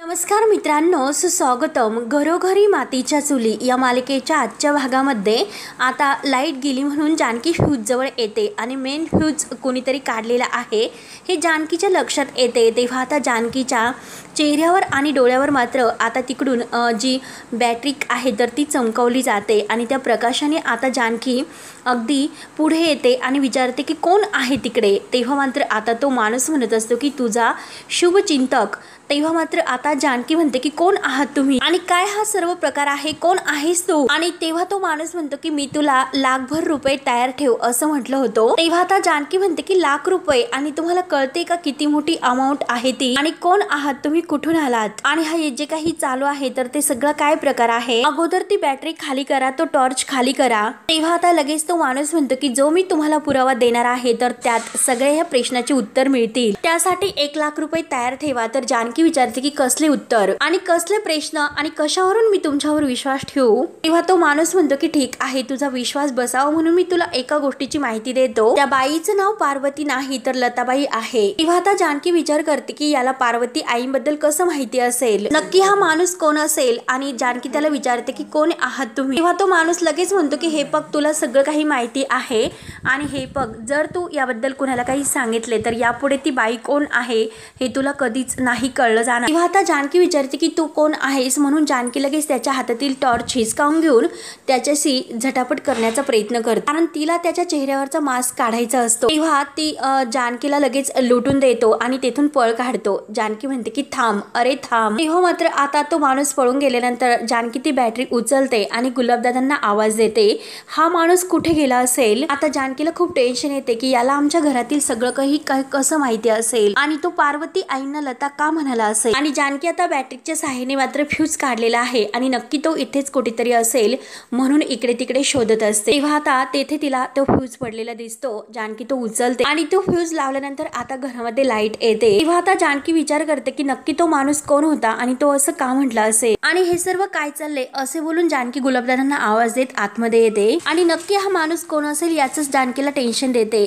नमस्कार मित्रांनो, सुस्वागतम. घरोघरी मातीच्या चुली या मालिकेच्या आजच्या भागामध्ये आता लाईट गेली म्हणून जानकी फ्यूजजवळ येते आणि मेन फ्यूज कोणीतरी काढलेला आहे हे जानकीच्या लक्षात येते. तेव्हा आता जानकीच्या चेहऱ्यावर आणि डोळ्यावर मात्र आता तिकडून जी बॅटरी आहे तर ती चमकवली जाते आणि त्या प्रकाशाने आता जानकी अगदी पुढे येते आणि विचारते की कोण आहे तिकडे. तेव्हा मात्र आता तो माणूस म्हणत असतो की तुझा शुभचिंतक. तेव्हा मात्र आता जानकी म्हणते की कोण आहात तुम्ही आणि काय हा सर्व प्रकार आहे, कोण आहेस तू. आणि तेव्हा तो माणूस म्हणतो की मी तुला लाखभर रुपये तयार ठेव असं म्हटलं होतं. तेव्हा आता जानकी म्हणते की लाख रुपये आणि तुम्हाला कळते का किती मोठी अमाऊंट आहे ती आणि कोण आहात तुम्ही, कुठून आलात आणि हा जे काही चालू आहे तर ते सगळं काय प्रकार आहे. अगोदर ती बॅटरी खाली करा, तो टॉर्च खाली करा. तेव्हा आता लगेच तो माणूस म्हणतो की जो मी तुम्हाला पुरावा देणार आहे तर त्यात सगळे ह्या प्रश्नाचे उत्तर मिळतील, त्यासाठी 1 लाख रुपये तयार ठेवा. तर जानकी विचारते की कसले उत्तर आणि कसले प्रश्न आणि कशावरून मी तुमच्यावर विश्वास ठेवू. तेव्हा तो माणूस म्हणतो की ठीक आहे, तुझा विश्वास बसावा म्हणून मी तुला एका गोष्टीची माहिती देतो. त्या बाईचं नाव पार्वती नाही तर लताबाई आहे. तेव्हा आता जानकी विचार करते की याला पार्वती आईबद्दल कसं माहिती असेल, नक्की हा माणूस कोण असेल. आणि जानकी त्याला विचारते की कोण आहात तुम्ही. तेव्हा तो माणूस लगेच म्हणतो की हे बघ, तुला सगळं काही माहिती आहे आणि हे बघ, जर तू याबद्दल कोणाला काही सांगितले तर यापुढे ती बाई कोण आहे हे तुला कधीच नाही कळलं जाणार. तेव्हा आता जानकी विचारते की तू कोण आहेस म्हणून जानकी लगेच त्याच्या हातातील टॉर्च हिसकावून घेऊन त्याच्याशी झटापट करण्याचा प्रयत्न करते, कारण तिला त्याच्या चेहऱ्यावरचा मास्क काढायचा असतो. तेव्हा ती जानकीला लगेच लुटून देतो आणि तेथून पळ काढतो. जानकी म्हणते की थांब, अरे थांब. तेव्हा मात्र आता तो माणूस पळून गेल्यानंतर जानकी ती बॅटरी उचलते आणि गुलाबदादांना आवाज देते. हा माणूस कुठे गेला असेल. आता जानकीला खूप टेन्शन येते की याला आमच्या घरातील सगळं काही कसं माहिती असेल आणि तो पार्वती आईंना लता का म्हणाला असेल. आणि जानकी आता बॅटरीच्या सहाय्याने मात्र फ्यूज काढलेला आहे आणि नक्की तो इथेच कुठेतरी असेल म्हणून इकडे तिकडे शोधत असते. तेव्हा आता तेथे तिला तो फ्यूज पडलेला दिसतो. जानकी तो उचलते आणि तो फ्यूज लावल्यानंतर आता घरामध्ये लाईट येते. तेव्हा आता जानकी विचार करते की नक्की तो माणूस कोण होता आणि तो असं का म्हटला असेल आणि हे सर्व काय चालले असे बोलून जानकी गुलाबदादांना आवाज देत आतमध्ये येते आणि नक्की हा माणूस कोण असेल याचंच जानकीला टेन्शन देते.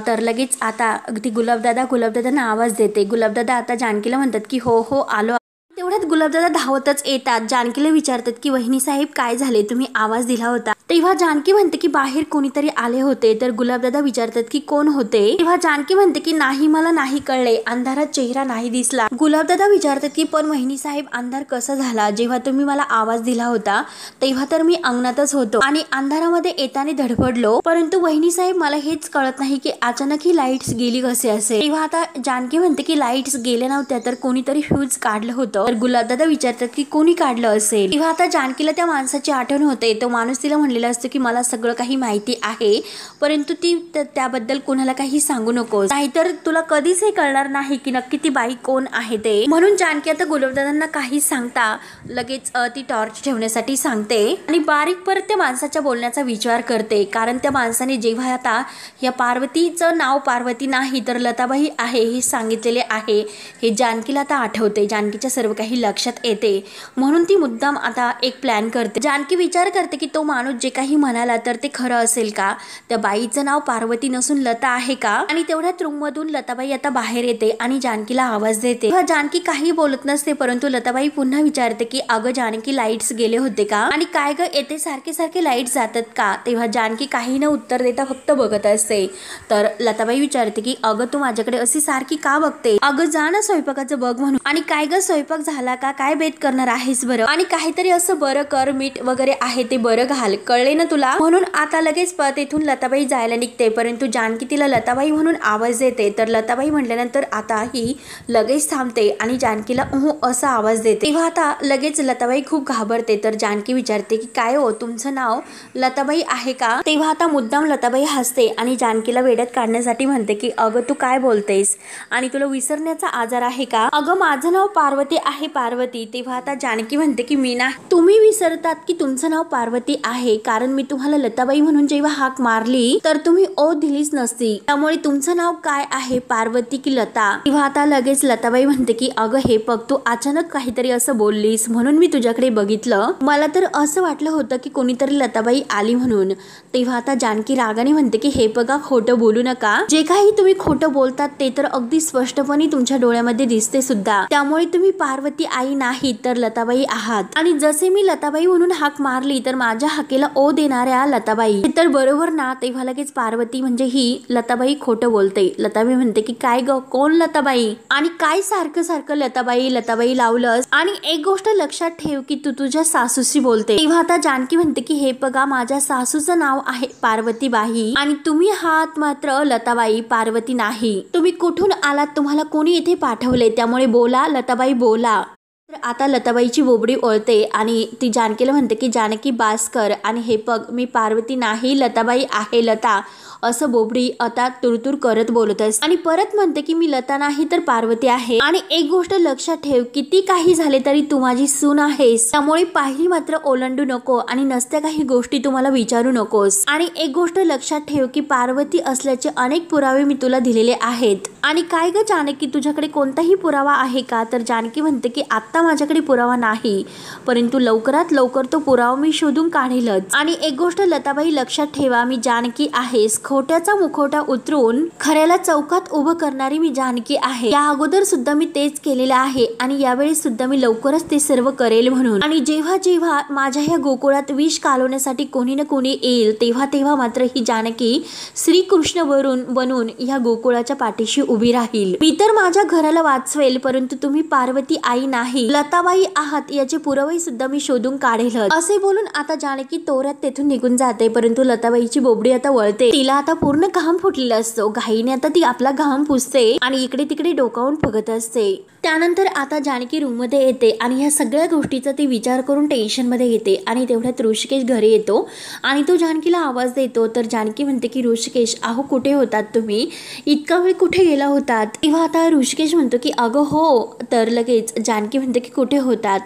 तर लगेच आता अगदी गुलाबदादांना आवाज देते. गुलाबदादा आता जानकीला म्हणतात की हो हो आलो. तेवढ्यात गुलाबदादा धावतच येतात. जानकीला विचारतात की वहिनी साहेब काय झाले, तुम्ही आवाज दिला होता. तेव्हा जानकी म्हणते की बाहेर कोणीतरी आले होते. तर गुलाबदादा विचारतात की कोण होते. तेव्हा जानकी म्हणते की नाही, मला नाही कळले, अंधारात चेहरा नाही दिसला. गुलाबदादा विचारतात की पण वहिनी साहेब अंधार कसा झाला, जेव्हा तुम्ही मला आवाज दिला होता तेव्हा तर मी अंगणातच होतो आणि अंधारामध्ये येताना धडपडलो, परंतु वहिनी साहेब मला हेच कळत नाही की अचानक ही लाईट्स गेली कसे असेल. तेव्हा आता जानकी म्हणते की लाईट्स गेल्या नव्हत्या तर कोणीतरी फ्यूज काढलं होतं. तर गुलाबदादा विचारतात की कोणी काढलं असेल. तेव्हा आता जानकीला त्या माणसाची आठवण होते. तो माणूस तिला म्हणलेला असतो की मला सगळं काही माहिती आहे, परंतु ती त्याबद्दल कोणाला काही सांगू नकोस, नाहीतर तुला कधीच हे कळणार नाही की नक्की ती बाई कोण आहे ते. म्हणून जानकी आता गुलाबदादांना काही सांगता लगेच ती टॉर्च ठेवण्यासाठी सांगते आणि बारीक परत त्या माणसाच्या बोलण्याचा विचार करते, कारण त्या माणसाने जेव्हा आता या पार्वतीचं नाव पार्वती नाही तर लताबाई आहे हे सांगितलेले आहे हे जानकीला आता आठवते. जानकीच्या सर्व काही लक्षात येते म्हणून ती मुद्दाम आता एक प्लॅन करते. जानकी विचार करते की तो माणूस जे काही म्हणाला तर ते खरं असेल का, त्या बाईचं नाव पार्वती नसून लता आहे का. आणि तेवढ्यात रूम मधून लताबाई आता बाहेर येते आणि जानकीला आवाज देते. जानकी काही बोलत नसते, परंतु लताबाई पुन्हा विचारते की अगं जानकी लाईट्स गेले होते का आणि काय ग येते सारखे सारखे लाईट जातात का. तेव्हा जानकी काही न उत्तर देता फक्त बघत असते. तर लताबाई विचारते की अगं तू माझ्याकडे अशी सारखी का बघते, अगं जा ना स्वयंपाकाचं बघ म्हणून. आणि काय ग स्वयंपाक झाला का, काय बेत करणार आहेस बरं, आणि काहीतरी असं बरं कर, मीठ वगैरे आहे ते बरं घाल, कळले ना तुला. म्हणून आता लगेच तेथून लताबाई जायला निघते, परंतु जानकी तिला लताबाई म्हणून आवाज देते. तर लताबाई म्हटल्यानंतर आता ही लगेच थांबते आणि जानकीला असा आवाज देते. तेव्हा आता लगेच लताबाई खूप घाबरते. तर जानकी विचारते की काय हो, तुमचं नाव लताबाई आहे का. तेव्हा आता मुद्दाम लताबाई हसते आणि जानकीला वेड्यात काढण्यासाठी म्हणते की अगं तू काय बोलतेस आणि तुला विसरण्याचा आजार आहे का, अगं माझं नाव पार्वती आहे, पार्वती. तेव्हा आता जानकी म्हणते की मी ना, तुम्ही विसरतात की तुमचं नाव पार्वती आहे, कारण मी तुम्हाला लताबाई म्हणून जेव्हा हाक मारली तर तुम्ही ओ दिलीच नसती, त्यामुळे तुमचं नाव काय आहे, पार्वती की लता. तेव्हा आता लगेच लताबाई म्हणते की अगं हे बघ, तू अचानक काहीतरी असं बोललीस म्हणून मी तुझ्याकडे बघितलं, मला तर असं वाटलं होतं की कोणीतरी लताबाई आली म्हणून. तेव्हा आता जानकी रागाने म्हणते की हे बघा, खोटं बोलू नका, जे काही तुम्ही खोटं बोलतात ते तर अगदी स्पष्टपणे तुमच्या डोळ्यामध्ये दिसते सुद्धा, त्यामुळे तुम्ही पार्वती आई नाही तर लताबाई आहात आणि जसे मी लताबाई म्हणून हाक मारली तर माझ्या हाकेला ओ देणाऱ्या लताबाई तर बरोबर ना. तेव्हा लगेच पार्वती म्हणजे ही लताबाई खोटं बोलते. लताबाई म्हणते की काय ग कोण लताबाई आणि काय सारखं सारखं लताबाई लताबाई लावलंस आणि एक गोष्ट लक्षात ठेव की तू तुझ्या सासूशी बोलते. तेव्हा आता जानकी म्हणते की हे बघा माझ्या सासूचं नाव आहे पार्वतीबाई आणि तुम्ही आहात मात्र लताबाई पार्वती नाही. तुम्ही कुठून आलात तुम्हाला कोणी इथे पाठवले त्यामुळे बोला लताबाई बोला. तर आता लताबाईची बोबडी ओळते आणि ती जानकीला म्हणते की जानकी बास्कर आणि हे बघ मी पार्वती नाही लताबाई आहे लता असं बोबडी आता तुरतुर करत बोलत असते आणि परत म्हणते की मी लता नाही तर पार्वती आहे आणि एक गोष्ट लक्षात ठेव किती काही झाले तरी तू माझी सून आहेस त्यामुळे पाहिली मात्र ओलांडू नको आणि नसत्या काही गोष्टी तुम्हाला विचारू नकोस आणि एक गोष्ट लक्षात ठेव की पार्वती असल्याचे अनेक पुरावे मी तुला दिलेले आहेत. आणि काय ग जानकी तुझ्याकडे कोणताही पुरावा आहे का तर जानकी म्हणते की आता माझ्याकडे पुरावा नाही परंतु लवकरात लवकर तो पुरावा मी शोधून काढेलच. आणि एक गोष्ट लताबाई लक्षात ठेवा मी जानकी आहेस खोट्याचा मुखवटा उतरून खऱ्याला चौकात उभं करणारी मी जानकी आहे. या अगोदर सुद्धा मी तेच केलेलं आहे आणि यावेळी सुद्धा मी लवकरच ते सर्व करेल म्हणून. आणि जेव्हा जेव्हा माझ्या ह्या गोकुळात विष कालवण्यासाठी कोणी ना कोणी येईल तेव्हा तेव्हा मात्र ही जानकी श्रीकृष्ण बनून ह्या गोकुळाच्या पाठीशी उभी राहील. मी तर माझ्या घराला वाचवेल परंतु तुम्ही पार्वती आई नाही लताबाई आहात याचे पुरावे सुद्धा मी शोधून काढेल असे बोलून आता जानकी तोऱ्यात तेथून निघून जाते. परंतु लताबाईची बोबडी आता वळते. तिला आता पूर्ण घाम फुटलेला असतो. घाईने आता ती आपला घाम पुसते आणि इकडे तिकडे डोकावून बघत असते. त्यानंतर आता जानकी रूम मध्ये येते आणि ह्या सगळ्या गोष्टीचा ती विचार करून टेन्शन मध्ये येते आणि तेवढ्यात ऋषिकेश घरी येतो आणि तो जानकीला आवाज देतो. तर जानकी म्हणते की ऋषिकेश अहो कुठे होतात तुम्ही इतका वेळ कुठे गेला होतात. तेव्हा आता ऋषिकेश म्हणतो की अगं हो. तर लगेच जानकी म्हणते की कुठे होतात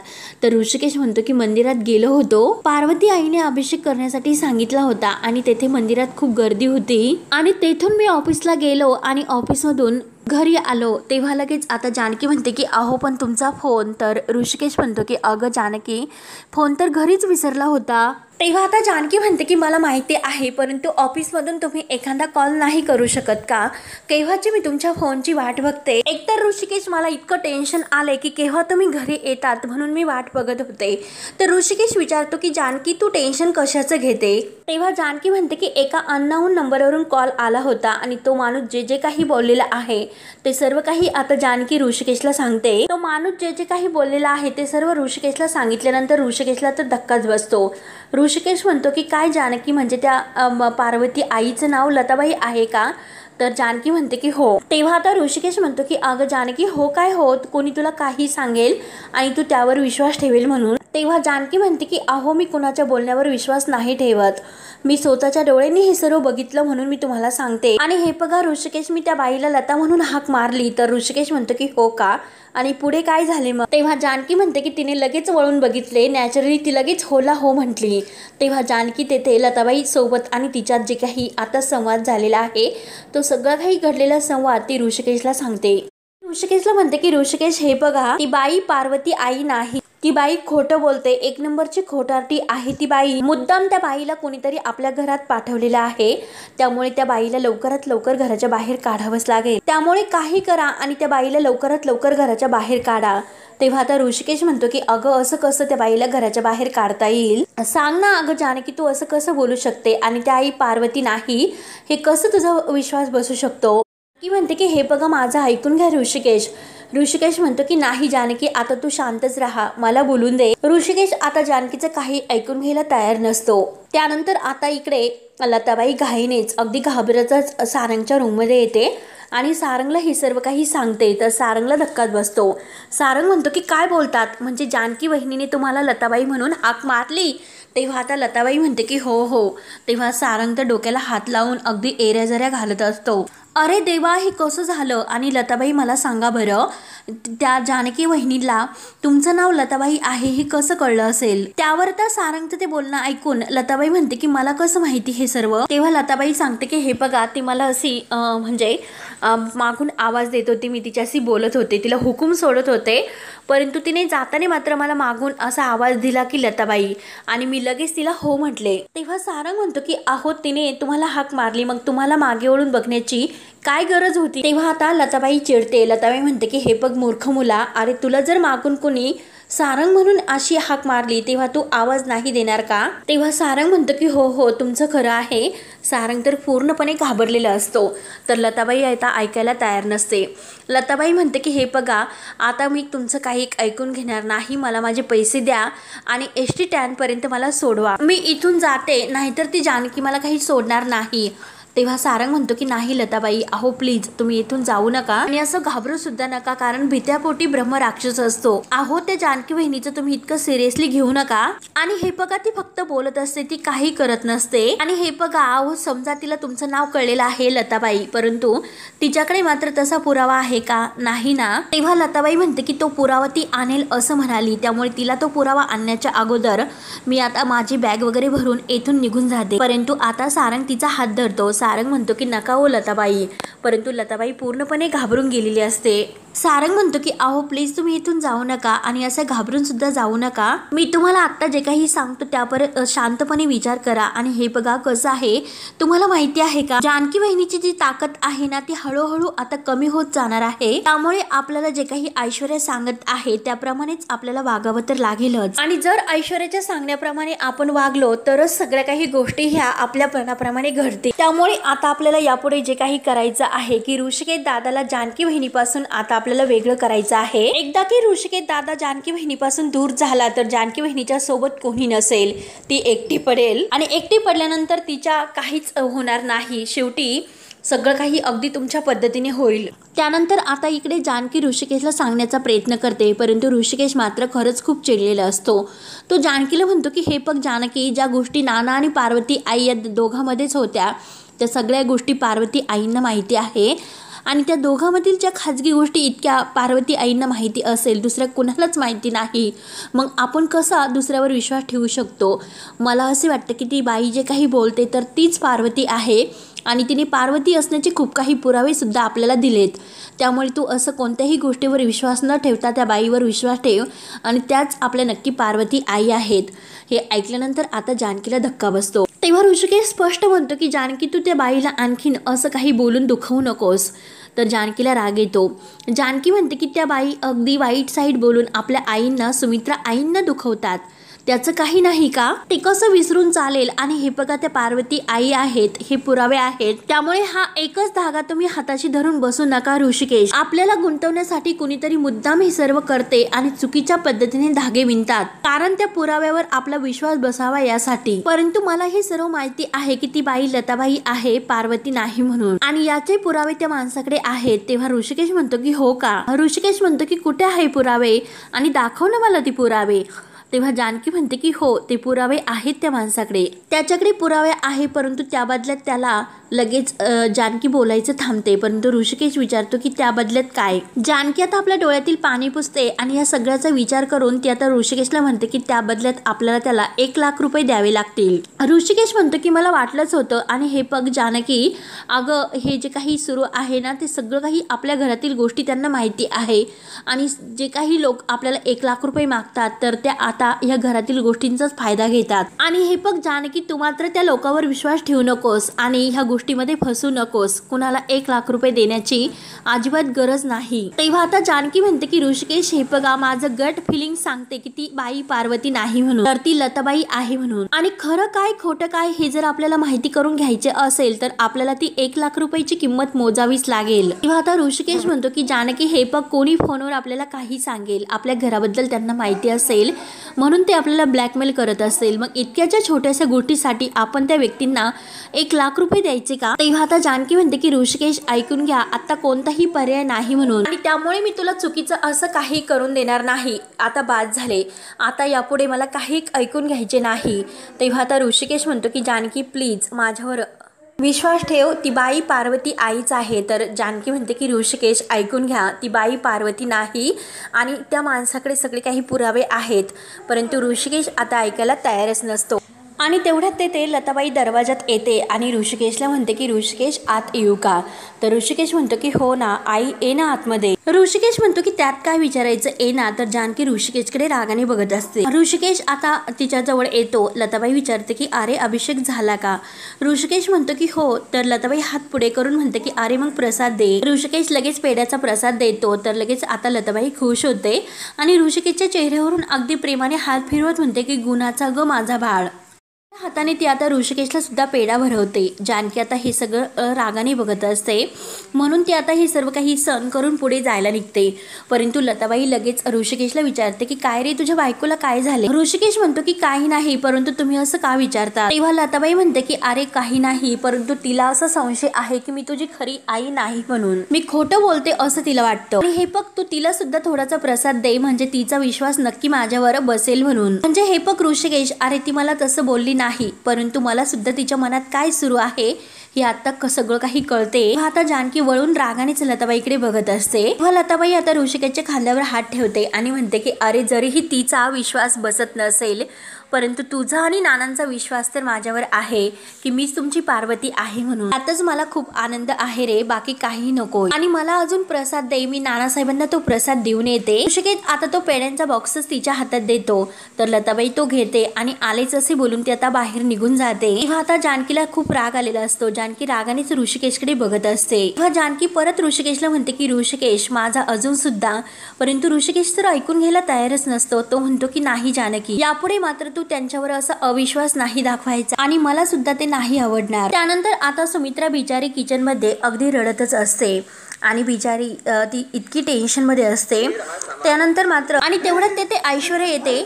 तर ऋषिकेश म्हणतो की मंदिरात गेलो होतो. पार्वती आईने अभिषेक करण्यासाठी सांगितला होता आणि तेथे मंदिरात खूप गर्दी होती आणि तेथून मी ऑफिसला गेलो आणि ऑफिसमधून घरी आलो. तेव्हा लगेच आता जानकी म्हणते की अहो पण तुमचा फोन तर ऋषिकेश म्हणतो की अगं जानकी फोन तर घरीच विसरला होता. तेव्हा आता जानकी म्हणते की मला माहिती आहे परंतु ऑफिसमधून तुम्ही एखादा कॉल नाही करू शकत का केव्हाची मी तुमच्या फोनची वाट बघते. एकतर ऋषिकेश मला इतकं टेन्शन आले की केव्हा तुम्ही घरी येतात म्हणून मी वाट बघत होते. तर ऋषिकेश विचारतो की जानकी तू टेन्शन कशाचं घेते. तेव्हा जानकी म्हणते की एका अननोन नंबरवरून कॉल आला होता आणि तो माणूस जे जे काही बोललेला आहे ते सर्व काही आता जानकी ऋषिकेशला सांगते. तो माणूस जे जे काही बोललेला आहे ते सर्व ऋषिकेशला सांगितल्यानंतर ऋषिकेशला तर धक्काच बसतो. ऋषिकेश म्हणतो की काय जानकी म्हणजे त्या पार्वती आईचं नाव लताबाई आहे का तर जानकी म्हणते की हो. तेव्हा आता ऋषिकेश म्हणतो की अगं जानकी हो काय होत कोणी तुला काही सांगेल आणि तू त्यावर विश्वास ठेवेल म्हणून. तेव्हा जानकी म्हणते की अहो मी कुणाच्या बोलण्यावर विश्वास नाही ठेवत मी स्वतःच्या डोळ्यांनी हे सर्व बघितलं म्हणून मी तुम्हाला सांगते. आणि हे बघा ऋषिकेश मी त्या बाईला लता म्हणून हाक मारली तर ऋषिकेश म्हणतो की हो का आणि पुढे काय झाले मग. तेव्हा जानकी म्हणते की तिने लगेच वळून बघितले नॅचरली ती लगेच होला हो म्हटली. तेव्हा जानकी तेथे लताबाई सोबत आणि तिच्यात जे काही आता संवाद झालेला आहे तो सगळा काही घडलेला संवाद ती ऋषिकेशला सांगते. ऋषिकेशला म्हणते की ऋषिकेश हे बघा ती बाई पार्वती आई नाही ती बाई खोटं बोलते. एक नंबरची खोटारटी आहे ती बाई. मुद्दाम त्या बाईला कोणीतरी आपल्या घरात पाठवलेलं आहे त्यामुळे त्या बाईला लवकरात लवकर घराच्या बाहेर काढावंच लागेल. त्यामुळे काही करा आणि त्या बाईला लवकरात लवकर घराच्या बाहेर काढा. तेव्हा आता ऋषिकेश म्हणतो की अगं असं कसं त्या बाईला घराच्या बाहेर काढता येईल सांग ना अगं जानकी तू असं कसं बोलू शकते आणि त्या आई पार्वती नाही हे कसं तुझा विश्वास बसू शकतो. की म्हणते की हे बघा माझं ऐकून घ्या ऋषिकेश. ऋषिकेश म्हणतो की नाही जानकी आता तू शांतच राहा मला बोलून दे. ऋषिकेश आता जानकीचं काही ऐकून घ्यायला तयार नसतो. त्यानंतर आता इकडे लताबाई घाईनेच अगदी घाबरतच सारंगच्या रूममध्ये येते आणि सारंगला हे सर्व काही सांगते. तर सारंगला धक्काच बसतो. सारंग म्हणतो की काय बोलतात म्हणजे जानकी वहिनीने तुम्हाला लताबाई म्हणून हाक मारली. तेव्हा आता लताबाई म्हणते की हो हो. तेव्हा सारंग तर डोक्याला हात लावून अगदी एऱ्या जऱ्या घालत असतो. अरे देवा हे कसं झालं आणि लताबाई मला सांगा बरं त्या जानकी वहिनीला तुमचं नाव लताबाई आहे हे कसं कळलं असेल. त्यावर तर सारंगचं ते बोलणं ऐकून लताबाई म्हणते की मला कसं माहिती हे सर्व. तेव्हा लताबाई सांगते की हे बघा ती मला अशी म्हणजे मागून आवाज देत होती मी तिच्याशी बोलत होते तिला हुकूम सोडत होते परंतु तिने जाताना मात्र मला मागून असा आवाज दिला की लताबाई आणि मी लगेच तिला हो म्हटले. तेव्हा सारंग म्हणतो की अहो तिने तुम्हाला हाक मारली मग तुम्हाला मागे वळून बघण्याची काय गरज होती? तेव्हा आता लताबाई चिडते. लताबाई म्हणते की हे बघ मूर्ख मुला, अरे तुला जर मागून कोणी सारंग म्हणून अशी हाक मारली तेव्हा तू आवाज नाही देणार का? तेव्हा सारंग म्हणतो की हो हो तुमचं खरं आहे. सारंग तर पूर्णपणे घाबरलेला असतो. तर लताबाई आता ऐकायला तयार नसते. लताबाई म्हणते की हे बघा, आता मी तुमचं काही ऐकून घेणार नाही. मला माझे पैसे द्या आणि एसटी स्टँडपर्यंत मला सोडवा. मी इथून जाते, नाहीतर ती जानकी मला काही सोडणार नाही. तेव्हा सारंग म्हणतो की नाही लताबाई, अहो प्लीज तुम्ही इथून जाऊ नका आणि असं घाबरू सुद्धा नका, कारण भीत्यापोटी ब्रह्म राक्षस असतो. अहो त्या जानकी बहिणीचं तुम्ही इतकं सिरियसली घेऊ नका. आणि हे बघा, ती फक्त बोलत असते, ती काही करत नसते. आणि हे बघा, अहो समजा तिला तुमचं नाव कळलेलं आहे लताबाई, परंतु तिच्याकडे मात्र तसा पुरावा आहे का? नाही ना. तेव्हा लताबाई म्हणते की तो पुरावा ती आणेल असं म्हणाली, त्यामुळे तिला तो पुरावा आणण्याच्या अगोदर मी आता माझी बॅग वगैरे भरून येथून निघून जाते. परंतु आता सारंग तिचा हात धरतो. सारंग म्हणतो की नका हो लताबाई, परंतु लताबाई पूर्णपणे घाबरून गेलेली असते. सारंग म्हणतो की अहो प्लीज तुम्ही इथून जाऊ नका आणि असं घाबरून सुद्धा जाऊ नका. मी तुम्हाला आता जे काही सांगतो त्यावर शांतपणे विचार करा. आणि हे बघा कसं आहे, तुम्हाला माहिती आहे का, जानकी बहिणीची जी ताकद आहे ना ती हळूहळू आता कमी होत जाणार आहे. त्यामुळे आपल्याला जे काही ऐश्वर्या सांगत आहे त्याप्रमाणेच आपल्याला वागावं तर लागेलच. आणि जर ऐश्वर्याच्या सांगण्याप्रमाणे आपण वागलो तरच सगळ्या काही गोष्टी ह्या आपल्या मनाप्रमाणे घडतील. त्यामुळे आता आपल्याला यापुढे जे काही करायचं आहे की ऋषिकेश दादाला जानकी बहिणीपासून आता आपल्याला वेगळं करायचं आहे. एकदा की ऋषिकेश दादा जानकी बहिणीपासून दूर झाला तर जानकी बहिणीच्या सोबत कोणी नसेल, ती एकटी पडेल आणि एकटी पडल्यानंतर तिच्या काहीच होणार नाही. शेवटी सगळं काही अगदी तुमच्या पद्धतीने होईल. त्यानंतर आता इकडे जानकी ऋषिकेशला सांगण्याचा प्रयत्न करते, परंतु ऋषिकेश मात्र खरंच खूप चिडलेला असतो. तो जानकीला म्हणतो की हे बघ जानकी, ज्या गोष्टी नाना आणि पार्वती आई या दोघांमध्येच होत्या त्या सगळ्या गोष्टी पार्वती आईंना माहिती आहे. आणि त्या दोघांमधील ज्या खाजगी गोष्टी इतक्या पार्वती आईंना माहिती असेल, दुसऱ्या कुणालाच माहिती नाही, मग आपण कसा दुसऱ्यावर विश्वास ठेवू शकतो? मला असे वाटतं की ती बाई जे काही बोलते तर तीच पार्वती आहे आणि तिने पार्वती असण्याचे खूप काही पुरावे सुद्धा आपल्याला दिलेत. त्यामुळे तू असं कोणत्याही गोष्टीवर विश्वास न ठेवता त्या बाईवर विश्वास ठेव आणि त्याच आपल्या नक्की पार्वती आई आहेत. हे ऐकल्यानंतर आता जानकीला धक्का बसतो. तेव्हा ऋषिकेश स्पष्ट म्हणतो की जानकी, तू त्या बाईला आणखीन असं काही बोलून दुखवू नकोस. तर जानकीला राग येतो. जानकी म्हणते की त्या बाई अगदी वाईट साईड बोलून आपल्या आईंना, सुमित्रा आईंना दुखवतात, त्याचं काही नाही का? ते कसं विसरून चालेल? आणि हे बघा, त्या पार्वती आई आहेत, हे पुरावे आहेत. त्यामुळे हा एकच धागा तुम्ही हाताशी धरून बसू नका ऋषिकेश. आपल्याला गुंतवण्यासाठी कुणीतरी मुद्दाम हे सर्व करते आणि चुकीच्या पद्धतीने धागे विणतात, कारण त्या पुराव्यावर आपला विश्वास बसावा यासाठी. परंतु मला हे सर्व माहिती आहे की ती बाई लताबाई आहे, पार्वती नाही म्हणून, आणि याचे पुरावे त्या माणसाकडे आहेत. तेव्हा ऋषिकेश म्हणतो की हो का? ऋषिकेश म्हणतो की कुठे आहे पुरावे आणि दाखव ना मला ती पुरावे. तेव्हा जानकी म्हणते की हो, ते पुरावे आहेत त्या माणसाकडे, त्याच्याकडे पुरावे आहे, परंतु त्या बदल्यात त्याला लगेच जानकी बोलायचं थांबते. परंतु ऋषिकेश विचारतो की त्या बदल्यात काय? जानकी आता आपल्या डोळ्यातील पाणी पुसते आणि या सगळ्याचा विचार करून ती आता ऋषिकेशला म्हणते की त्या बदल्यात आपल्याला त्याला 1 लाख रुपये द्यावे लागतील. ऋषिकेश म्हणतो की मला वाटलंच होतं. आणि हे बघ जानकी, अगं हे जे काही सुरू आहे ना ते सगळं काही आपल्या घरातील गोष्टी त्यांना माहिती आहे आणि जे काही लोक आपल्याला 1 लाख रुपये मागतात तर त्या आता ह्या घरातील गोष्टींचाच फायदा घेतात. आणि हे बघ जानकी, तू मात्र त्या लोकांवर विश्वास ठेवू नकोस आणि ह्या गोष्टीमध्ये फसू नकोस. कुणाला 1 लाख रुपये देण्याची अजिबात गरज नाही. तेव्हा आता जानकी म्हणते की ऋषिकेश, हे बघा, माझं गट फिलिंग सांगते की ती बाई पार्वती नाही म्हणून, तर ती लताबाई आहे म्हणून. आणि खरं काय खोटं काय हे जर आपल्याला माहिती करून घ्यायचे असेल तर आपल्याला ती 1 लाख रुपयाची किंमत मोजावीच लागेल. तेव्हा आता ऋषिकेश म्हणतो की जानकी, हे बघ, कोणी फोनवर आपल्याला काही सांगेल, आपल्या घराबद्दल त्यांना माहिती असेल म्हणून ते आपल्याला ब्लॅकमेल करत असेल, मग इतक्याच्या छोट्याशा गोष्टीसाठी आपण त्या व्यक्तींना 1 लाख रुपये द्यायचे का? तेव्हा आता जानकी म्हणते की ऋषिकेश, ऐकून घ्या, आता कोणताही पर्याय नाही म्हणून, आणि त्यामुळे मी तुला चुकीचं असं काही करून देणार नाही. आता बाद झाले, आता यापुढे मला काही ऐकून घ्यायचे नाही. तेव्हा आता ऋषिकेश म्हणतो की जानकी, प्लीज माझ्यावर विश्वास ठेव, ती बाई पार्वती आईच आहे. तर जानकी म्हणते की ऋषिकेश, ऐकून घ्या, ती बाई पार्वती नाही आणि त्या माणसाकडे सगळे काही पुरावे आहेत. परंतु ऋषिकेश आता ऐकायला तयारच नसतो. आणि तेवढ्यात ते लताबाई दरवाजात येते आणि ऋषिकेशला म्हणते की ऋषिकेश आत येऊ का? तर ऋषिकेश म्हणतो की हो ना आई ये ना आतमध्ये. ऋषिकेश म्हणतो की त्यात काय विचारायचं, ये ना. तर जानकी ऋषिकेशकडे रागाने बघत असते. ऋषिकेश आता तिच्या जवळ येतो. लताबाई विचारते की अरे अभिषेक झाला का? ऋषिकेश म्हणतो की हो. तर लताबाई हात पुढे करून म्हणते की अरे मग प्रसाद दे. ऋषिकेश लगेच पेढ्याचा प्रसाद देतो. तर लगेच आता लताबाई खुश होते आणि ऋषिकेशच्या चेहऱ्यावरून अगदी प्रेमाने हात फिरवत म्हणते की गुणाचा ग माझा बाळ. हाताने ती आता ऋषिकेशला सुद्धा पेढा भरवते. जानकी आता हे सगळं रागाने बघत असते, म्हणून ती आता हे सर्व काही सहन करून पुढे जायला निघते. परंतु लताबाई लगेच ऋषिकेशला विचारते की काय रे तुझ्या बायकोला काय झाले? ऋषिकेश म्हणतो की काही नाही, परंतु तुम्ही असं का विचारता? तेव्हा लताबाई म्हणते की अरे काही नाही, परंतु तिला असा संशय आहे की मी तुझी खरी आई नाही म्हणून मी खोटं बोलते असं तिला वाटतं. आणि हे बघ तू तिला सुद्धा थोडासा प्रसाद दे, म्हणजे तिचा विश्वास नक्की माझ्यावर बसेल म्हणून. म्हणजे हे बघ ऋषिकेश, अरे ती मला तसं बोलली नाही, परंतु मला सुद्धा तिच्या मनात काय सुरू आहे हे आता सगळं काही कळते. आता जानकी वळून रागानेच लताबाईकडे बघत असते. लताबाई आता ऋषिकेशच्या खांद्यावर हात ठेवते आणि म्हणते की अरे जरीही तिचा विश्वास बसत नसेल, परंतु तुझा आणि नानांचा विश्वास तर माझ्यावर आहे की मीच तुमची पार्वती आहे म्हणून. आताच मला खूप आनंद आहे रे, बाकी काही नको. आणि मला अजून प्रसाद दे, मी नानासाहेबांना तो प्रसाद देऊन येते. ऋषिकेश आता तो पेड्यांचा बॉक्सच तिच्या हातात देतो. तर लताबाई तो घेते आणि आलेच असे बोलून ती आता बाहेर निघून जाते. तेव्हा आता जानकीला खूप राग आलेला असतो. जानकी रागानेच ऋषिकेशकडे बघत असते. तेव्हा जानकी परत ऋषिकेशला म्हणते की ऋषिकेश माझा अजून सुद्धा, परंतु ऋषिकेश तर ऐकून घ्यायला तयारच नसतो. तो म्हणतो की नाही जानकी, यापुढे मात्र तू त्यांच्यावर असा अविश्वास नाही दाखवायचा आणि मला सुद्धा ते नाही आवडणार. त्यानंतर आता सुमित्रा बिचारी किचन मध्ये अगदी रडतच असते आणि बिचारी ती इतकी टेन्शन मध्ये असते. त्यानंतर मात्र आणि तेवढ्यात ते ऐश्वर्या येते.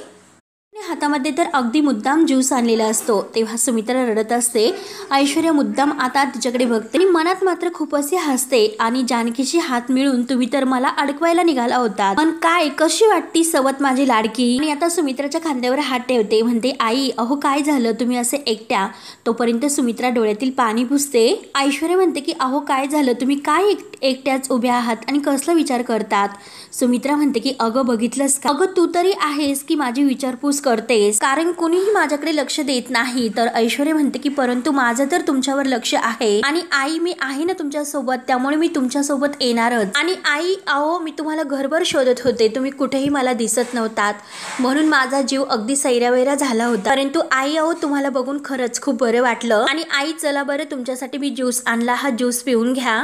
हातामध्ये तर अगदी मुद्दाम ज्यूस आणलेला असतो. तेव्हा सुमित्रा रडत असते. ऐश्वर्या मुद्दाम आता तिच्याकडे बघते आणि मनात मात्र खूप असे हसते आणि जानकीशी हात मिळून तुम्ही तर मला अडकवायला निघाला होता, पण काय कशी वाटती सवत माझी लाडकी. आणि आता सुमित्राच्या खांद्यावर हात ठेवते, म्हणते आई अहो काय झालं तुम्ही असे एकट्या. तोपर्यंत सुमित्रा डोळ्यातील पाणी पुसते. ऐश्वर्या म्हणते की अहो काय झालं, तुम्ही काय एकट्याच उभ्या आहात आणि कसला विचार करतात. सुमित्रा म्हणते की अगं बघितलंस का, अगं तू तरी आहेस की माझी विचारपूस करतेस, कारण कोणीही माझ्याकडे लक्ष देत नाही. तर ऐश्वर्या म्हणते की परंतु माझं तर तुमच्यावर लक्ष आहे आणि आई मी आहे ना तुमच्या सोबत, त्यामुळे मी तुमच्या सोबत येणारच. आणि आई अहो मी तुम्हाला घरभर शोधत होते, तुम्ही कुठेही मला दिसत नव्हतात, म्हणून माझा जीव अगदी सैरावैरा झाला होता. परंतु आई अहो तुम्हाला बघून खरंच खूप बरं वाटलं. आणि आई चला बरं तुमच्यासाठी मी ज्यूस आणला, हा ज्यूस पिऊन घ्या.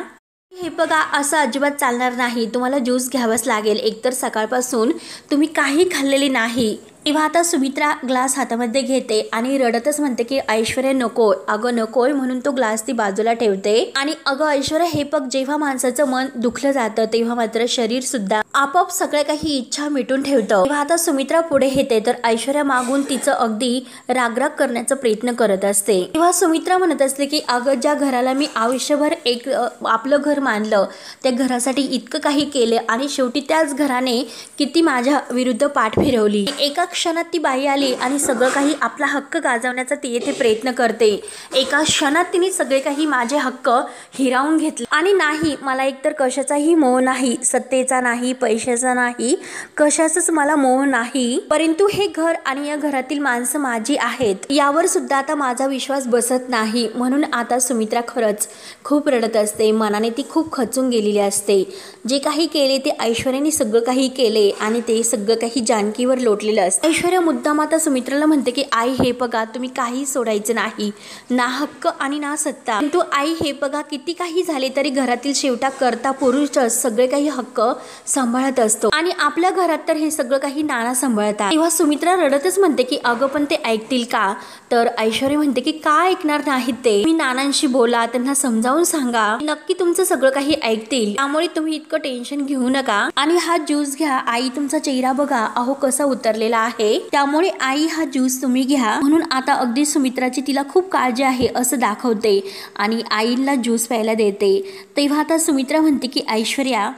हे बघा असं अजिबात चालणार नाही, तुम्हाला ज्यूस घ्यावाच लागेल, एकतर सकाळपासून तुम्ही काही खाल्लेले नाही. तेव्हा आता सुमित्रा ग्लास हातामध्ये घेते आणि रडतच म्हणते की ऐश्वर्या नको, अगं नकोय, म्हणून तो ग्लास ती बाजूला ठेवते. आणि अगं ऐश्वर्या हे बघ जेव्हा माणसाचं मन दुखलं जातं तेव्हा मात्र शरीर सुद्धा आपोआप सगळ्या काही इच्छा मिटून ठेवतं. तेव्हा आता सुमित्रा पुढे येते तर ऐश्वर्या मागून तिचं अगदी रागराग करण्याचा प्रयत्न करत असते. तेव्हा सुमित्रा म्हणत असते की अगं ज्या घराला मी आयुष्यभर एक आपलं घर मानलं, त्या घरासाठी इतकं काही केलं आणि शेवटी त्याच घराने किती माझ्या विरुद्ध पाठ फिरवली. एका क्षणात ती बाई आली आणि सगळं काही आपला हक्क गाजवण्याचा ती येथे प्रयत्न करते. एका क्षणात तिने सगळे काही माझे हक्क हिरावून घेतले. आणि नाही मला एकतर कशाचाही मोह नाही, सत्तेचा नाही, पैशाचा नाही, कशाचाच मला मोह नाही, परंतु हे घर आणि या घरातील माणसं माझी आहेत, यावर सुद्धा आता माझा विश्वास बसत नाही. म्हणून आता सुमित्रा खरंच खूप रडत असते. मनाने ती खूप खचून गेलेली असते. जे काही केले ते ऐश्वर्याने सगळं काही केले आणि ते सगळं काही जानकीवर लोटलेलं असते. ऐश्वर्या मुद्दाम आता सुमित्राला म्हणते की आई हे बघा तुम्ही काही सोडायचं नाही, ना हक्क आणि ना सत्ता, परंतु आई हे बघा किती काही झाले तरी घरातील शेवटा करता पुरुषच सगळे काही हक्क सांभाळत असतो आणि आपल्या घरात तर हे सगळं काही नाना सांभाळतात. तेव्हा सुमित्रा रडतच म्हणते की अगं पण ते ऐकतील का. तर ऐश्वर्या म्हणते की का ऐकणार नाहीत ते, मी नानांशी बोला, त्यांना समजावून सांगा, नक्की तुमचं सगळं काही ऐकतील, त्यामुळे तुम्ही इतकं टेन्शन घेऊ नका. आणि हा ज्यूस घ्या, आई तुमचा चेहरा बघा अहो कसा उतरलेला आहे, त्यामुळे आई हा ज्यूस तुम्ही घ्या. म्हणून आता अगदी सुमित्राची तिला खूप काळजी आहे असं दाखवते आणि आईला ज्यूस प्यायला देते. तेव्हा आता सुमित्रा म्हणते की ऐश्वर्या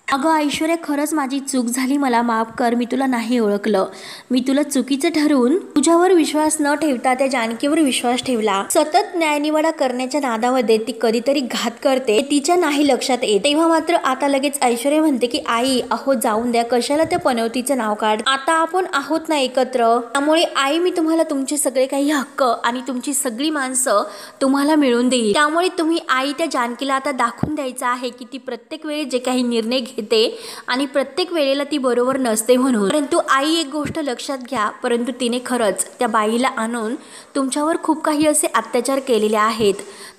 अगं ऐश्वर्या खरंच माझी चूक झाली, मला माफ कर, मी तुला नाही ओळखलं, मी तुला चुकीचं ठरवून तुझ्यावर विश्वास न ठेवता त्या जानकीवर विश्वास ठेवला। सतत न्यायनिवाडा करण्याच्या नादामध्ये ती कधीतरी घात करते, तिच्या नाही लक्षात येत। तेव्हा मात्र आता लगेच ऐश्वर्या म्हणते की आई अहो जाऊन द्या, कशाला त्या पनवतीचं नाव काढ, आता आपण आहोत ना एकत्र, त्यामुळे आई मी तुम्हाला तुमचे सगळे काही हक्क आणि तुमची सगळी माणसं तुम्हाला मिळवून देईल। त्यामुळे तुम्ही आई त्या जानकीला आता दाखवून द्यायचं आहे की ती प्रत्येक वेळी जे काही निर्णय घेते आणि प्रत्येक वेळेला ती बरोबर नसते म्हणून। परंतु आई एक गोष्ट लक्षात घ्या, परंतु तिने खरंच त्या बाईला आणून तुमच्यावर खूप काही असे अत्याचार केलेले आहेत।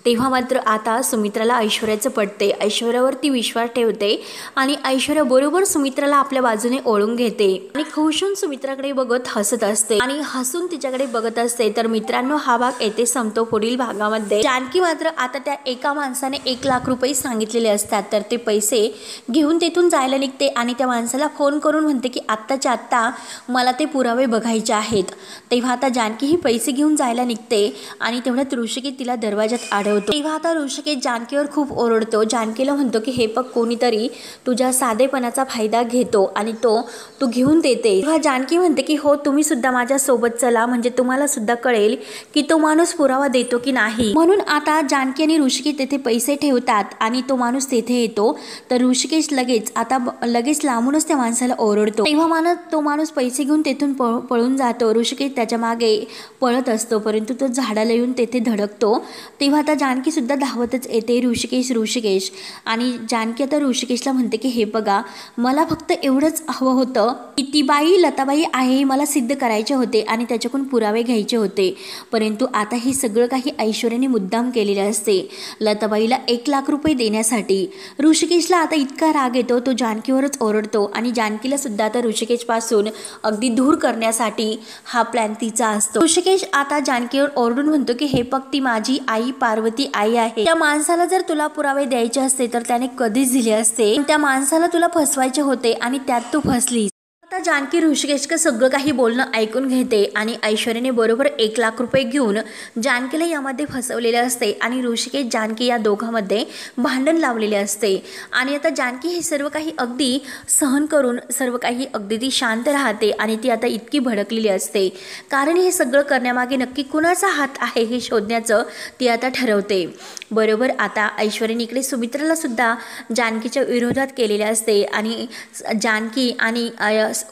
तेव्हा मात्र आता सुमित्राला ऐश्वर्याचं पटते, ऐश्वर्यावर ती विश्वास ठेवते आणि ऐश्वर्या बरोबर सुमित्राला आपल्या बाजूने ओळून घेते आणि खुशून सुमित्राकडे बघत हसत असते आणि हसून तिच्याकडे बघत असते। तर मित्रांनो हा भाग येथे संपतो। पुढील भागामध्ये जानकी मात्र आता त्या एका माणसाने 1 लाख रुपये सांगितलेले असतात, तर ते पैसे घेऊन तेथून जायला निघते आणि त्या माणसाला फोन करून म्हणते की आत्ताच्या आत्ता मला ते पुरावे बघायचे आहेत। तेव्हा आता जानकी ही पैसे घेऊन जायला निघते आणि तेवढ्यात ऋषिकेश तिला दरवाजात तेव्हा आता ऋषिकेश जानकीवर खूप ओरडतो, जानकीला म्हणतो की हे बघ कोणीतरी तुझ्या साधेपणाचा फायदा घेतो आणि तू घेऊन देते। तेव्हा जानकी म्हणते की हो तुम्ही सुद्धा माझ्या सोबत चला, म्हणजे तुम्हाला सुद्धा कळेल की तो माणूस पुरावा देतो की नाही। म्हणून आता जानकी आणि ऋषिकेश तेथे पैसे ठेवतात आणि तो माणूस तेथे येतो, तर ऋषिकेश लगेच लांबूनच त्या माणसाला ओरडतो। तेव्हा तो माणूस पैसे घेऊन तेथून पळून जातो। ऋषिकेश त्याच्या मागे पळत असतो, परंतु तो झाडाला येऊन तेथे धडकतो। तेव्हा आता जानकी सुद्धा धावतच येते ऋषिकेश आणि जानकी आता ऋषिकेशला म्हणते की हे बघा मला फक्त एवढंच हवं होतं की ती बाई लताबाई आहे मला सिद्ध करायचे होते आणि त्याच्याकडून पुरावे घ्यायचे होते, परंतु आता हे सगळं काही ऐश्वर्याने मुद्दाम केलेले असते लताबाईला 1 लाख रुपये देण्यासाठी। ऋषिकेशला आता इतका राग येतो, तो जानकीवरच ओरडतो आणि जानकीला सुद्धा आता ऋषिकेशपासून अगदी दूर करण्यासाठी हा प्लॅन तिचा असतो। ऋषिकेश आता जानकीवर ओरडून म्हणतो की हे बघ ती माझी आई पार्वती आई आहे, त्या माणसाला जर तुला पुरावे द्यायचे असते तर त्याने कधीच दिले असते, त्या माणसाला तुला फसवायचे होते आणि त्यात तू फसलीस। आता जानकी ऋषिकेशचं सगळं काही बोलणं ऐकून घेते आणि ऐश्वर्याने बरोबर 1 लाख रुपये घेऊन जानकीला यामध्ये फसवलेले असते आणि ऋषिकेश जानकी या दोघांमध्ये भांडण लावलेले असते आणि आता जानकी हे सर्व काही अगदी सहन करून सर्व काही अगदी ती शांत राहते आणि ती आता इतकी भडकलेली असते, कारण हे सगळं करण्यामागे नक्की कुणाचा हात आहे हे शोधण्याचं ती आता ठरवते। बरोबर आता ऐश्वर्याने इकडे सुमित्राला सुद्धा जानकीच्या विरोधात केलेले असते आणि जानकी आणि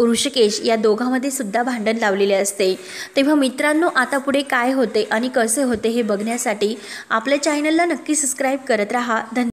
ऋषिकेश या दोघांमध्ये सुद्धा भांडण लावलेले असते। तेव्हा मित्रांनो आता पुढे काय होते आणि कसे होते हे बघण्यासाठी आपल्या चॅनलला नक्की सबस्क्राईब करत राहा। धन्यवाद।